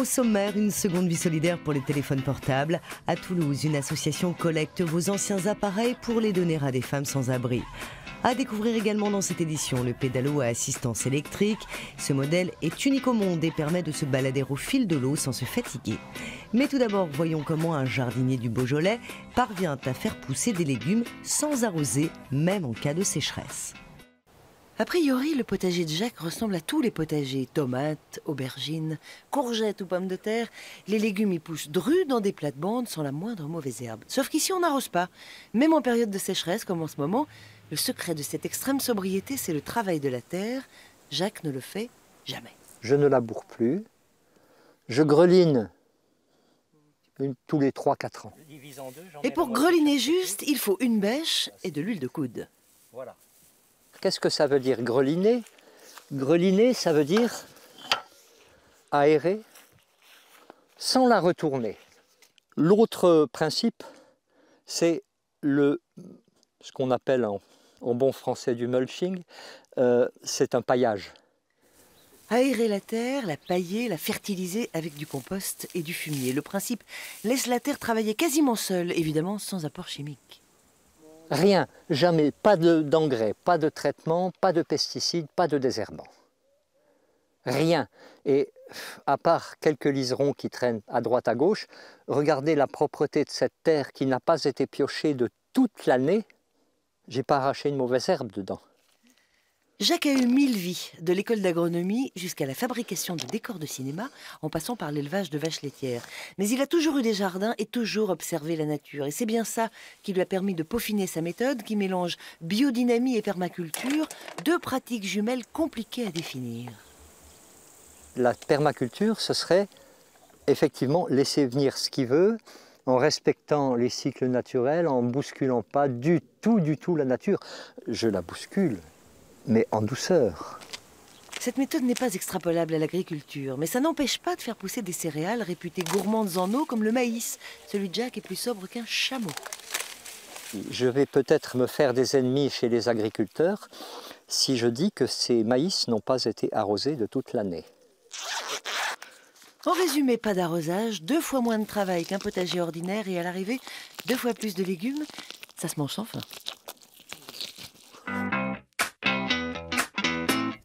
Au sommaire, une seconde vie solidaire pour les téléphones portables. À Toulouse, une association collecte vos anciens appareils pour les donner à des femmes sans abri. À découvrir également dans cette édition le pédalo à assistance électrique. Ce modèle est unique au monde et permet de se balader au fil de l'eau sans se fatiguer. Mais tout d'abord, voyons comment un jardinier du Beaujolais parvient à faire pousser des légumes sans arroser, même en cas de sécheresse. A priori, le potager de Jacques ressemble à tous les potagers. Tomates, aubergines, courgettes ou pommes de terre. Les légumes y poussent drus dans des plates-bandes sans la moindre mauvaise herbe. Sauf qu'ici, on n'arrose pas. Même en période de sécheresse, comme en ce moment, le secret de cette extrême sobriété, c'est le travail de la terre. Jacques ne le fait jamais. Je ne laboure plus. Je greline tous les 3-4 ans. Et pour greliner juste, il faut une bêche et de l'huile de coude. Voilà. Qu'est-ce que ça veut dire greliner? Greliner, ça veut dire aérer sans la retourner. L'autre principe, c'est ce qu'on appelle en bon français du mulching, c'est un paillage. Aérer la terre, la pailler, la fertiliser avec du compost et du fumier. Le principe laisse la terre travailler quasiment seule, évidemment sans apport chimique. Rien, jamais, pas d'engrais, pas de traitement, pas de pesticides, pas de désherbant. Rien. Et à part quelques liserons qui traînent à droite à gauche, regardez la propreté de cette terre qui n'a pas été piochée de toute l'année. J'ai pas arraché une mauvaise herbe dedans. Jacques a eu 1000 vies, de l'école d'agronomie jusqu'à la fabrication de décors de cinéma, en passant par l'élevage de vaches laitières. Mais il a toujours eu des jardins et toujours observé la nature. Et c'est bien ça qui lui a permis de peaufiner sa méthode qui mélange biodynamie et permaculture, deux pratiques jumelles compliquées à définir. La permaculture, ce serait effectivement laisser venir ce qu'il veut, en respectant les cycles naturels, en ne bousculant pas du tout la nature. Je la bouscule, mais en douceur. Cette méthode n'est pas extrapolable à l'agriculture, mais ça n'empêche pas de faire pousser des céréales réputées gourmandes en eau comme le maïs. Celui de Jacques est plus sobre qu'un chameau. Je vais peut-être me faire des ennemis chez les agriculteurs si je dis que ces maïs n'ont pas été arrosés de toute l'année. En résumé, pas d'arrosage, 2 fois moins de travail qu'un potager ordinaire et à l'arrivée, 2 fois plus de légumes. Ça se mange sans faim.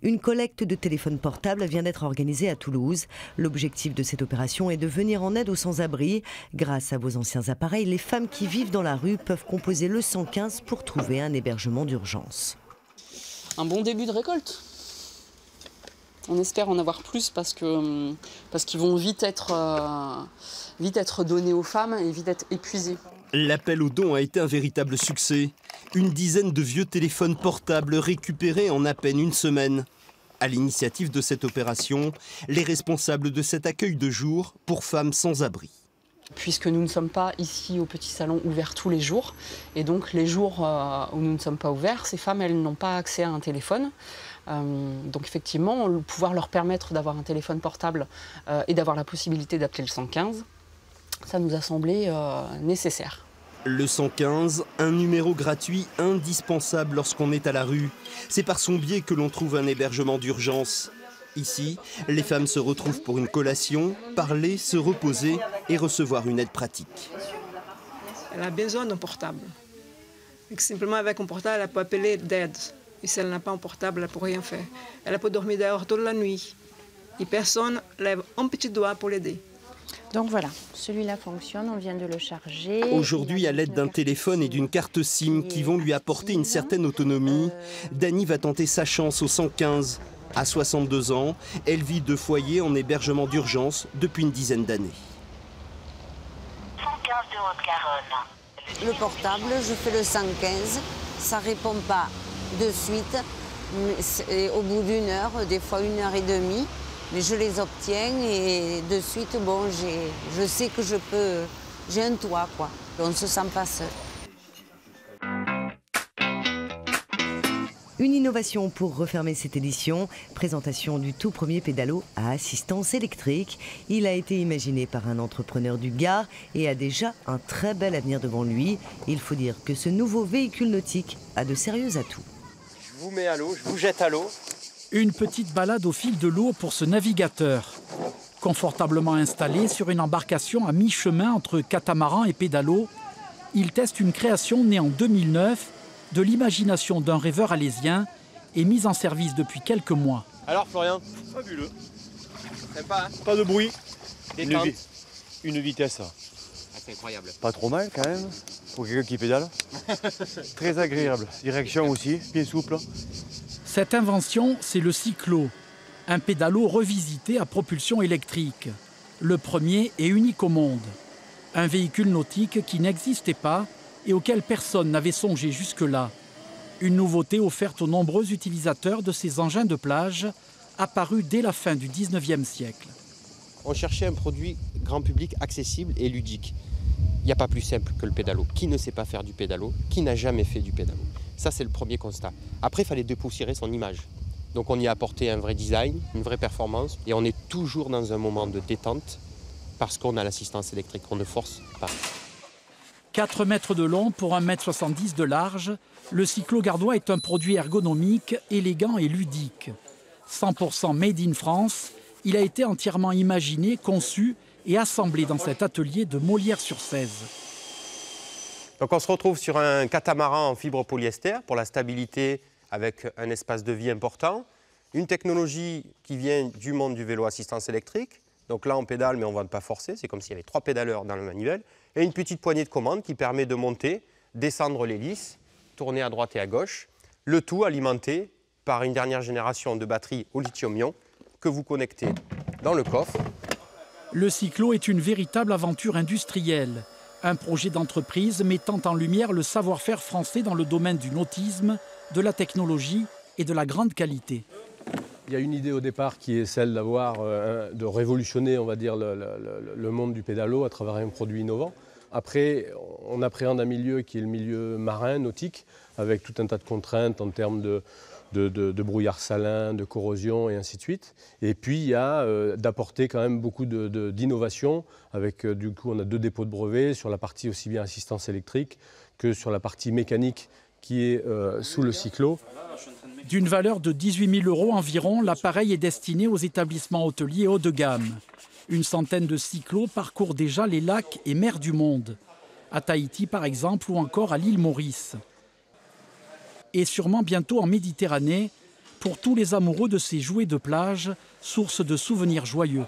Une collecte de téléphones portables vient d'être organisée à Toulouse. L'objectif de cette opération est de venir en aide aux sans-abri. Grâce à vos anciens appareils, les femmes qui vivent dans la rue peuvent composer le 115 pour trouver un hébergement d'urgence. Un bon début de récolte. On espère en avoir plus parce qu'ils vont vite être donnés aux femmes et vite être épuisés. L'appel aux dons a été un véritable succès. Une dizaine de vieux téléphones portables récupérés en à peine une semaine. À l'initiative de cette opération, les responsables de cet accueil de jour pour femmes sans abri. Puisque nous ne sommes pas ici au petit salon ouvert tous les jours. Et donc les jours où nous ne sommes pas ouverts, ces femmes, elles n'ont pas accès à un téléphone. Donc effectivement, pouvoir leur permettre d'avoir un téléphone portable et d'avoir la possibilité d'appeler le 115, ça nous a semblé nécessaire. Le 115, un numéro gratuit indispensable lorsqu'on est à la rue. C'est par son biais que l'on trouve un hébergement d'urgence. Ici, les femmes se retrouvent pour une collation, parler, se reposer et recevoir une aide pratique. Elle a besoin d'un portable. Et simplement avec un portable, elle peut appeler d'aide. Et si elle n'a pas un portable, elle ne peut rien faire. Elle peut dormir dehors toute la nuit. Et personne lève un petit doigt pour l'aider. Donc voilà, celui-là fonctionne, on vient de le charger. Aujourd'hui, à l'aide d'un téléphone et d'une carte SIM qui vont lui apporter une certaine autonomie, Dany va tenter sa chance au 115. À 62 ans, elle vit de foyer en hébergement d'urgence depuis une dizaine d'années. 115 de Haute-Garonne. Le portable, je fais le 115, ça ne répond pas de suite, mais au bout d'1 heure, des fois 1h30, mais je les obtiens et de suite, bon, je sais que j'ai un toit, quoi. On ne se sent pas seul. Une innovation pour refermer cette édition, présentation du tout premier pédalo à assistance électrique. Il a été imaginé par un entrepreneur du Gard et a déjà un très bel avenir devant lui. Il faut dire que ce nouveau véhicule nautique a de sérieux atouts. Je vous mets à l'eau, je vous jette à l'eau. Une petite balade au fil de l'eau pour ce navigateur. Confortablement installé sur une embarcation à mi-chemin entre catamaran et pédalo, il teste une création née en 2009 de l'imagination d'un rêveur alésien et mise en service depuis quelques mois. Alors Florian? Fabuleux. Sympa, hein? Pas de bruit. Une vitesse. Ah, c'est incroyable. Pas trop mal quand même, pour quelqu'un qui pédale. Très agréable. Direction aussi, bien souple. Cette invention, c'est le cyclo, un pédalo revisité à propulsion électrique. Le premier et unique au monde. Un véhicule nautique qui n'existait pas et auquel personne n'avait songé jusque-là. Une nouveauté offerte aux nombreux utilisateurs de ces engins de plage, apparus dès la fin du 19e siècle. On cherchait un produit grand public accessible et ludique. Il n'y a pas plus simple que le pédalo. Qui ne sait pas faire du pédalo? Qui n'a jamais fait du pédalo? Ça, c'est le premier constat. Après, il fallait dépoussiérer son image. Donc on y a apporté un vrai design, une vraie performance. Et on est toujours dans un moment de détente parce qu'on a l'assistance électrique, on ne force pas. 4 mètres de long pour 1,70 m de large, le cyclo gardois est un produit ergonomique, élégant et ludique. 100% made in France, il a été entièrement imaginé, conçu et assemblé dans cet atelier de Molières-sur-Cèze. Donc on se retrouve sur un catamaran en fibre polyester pour la stabilité avec un espace de vie important. Une technologie qui vient du monde du vélo assistance électrique. Donc là on pédale mais on ne va pas forcer, c'est comme s'il y avait 3 pédaleurs dans le manivelle. Et une petite poignée de commande qui permet de monter, descendre l'hélice, tourner à droite et à gauche. Le tout alimenté par une dernière génération de batteries au lithium-ion que vous connectez dans le coffre. Le cyclo est une véritable aventure industrielle, un projet d'entreprise mettant en lumière le savoir-faire français dans le domaine du nautisme, de la technologie et de la grande qualité. Il y a une idée au départ qui est celle de révolutionner, on va dire, le monde du pédalo à travers un produit innovant. Après, on appréhende un milieu qui est le milieu marin, nautique, avec tout un tas de contraintes en termes de brouillard salin, de corrosion et ainsi de suite. Et puis, il y a d'apporter quand même beaucoup d'innovation avec, du coup, on a 2 dépôts de brevets sur la partie aussi bien assistance électrique que sur la partie mécanique qui est sous le cyclo. D'une valeur de 18 000 € environ, l'appareil est destiné aux établissements hôteliers haut de gamme. Une centaine de cyclos parcourent déjà les lacs et mers du monde, à Tahiti par exemple ou encore à l'île Maurice. Et sûrement bientôt en Méditerranée, pour tous les amoureux de ces jouets de plage, source de souvenirs joyeux.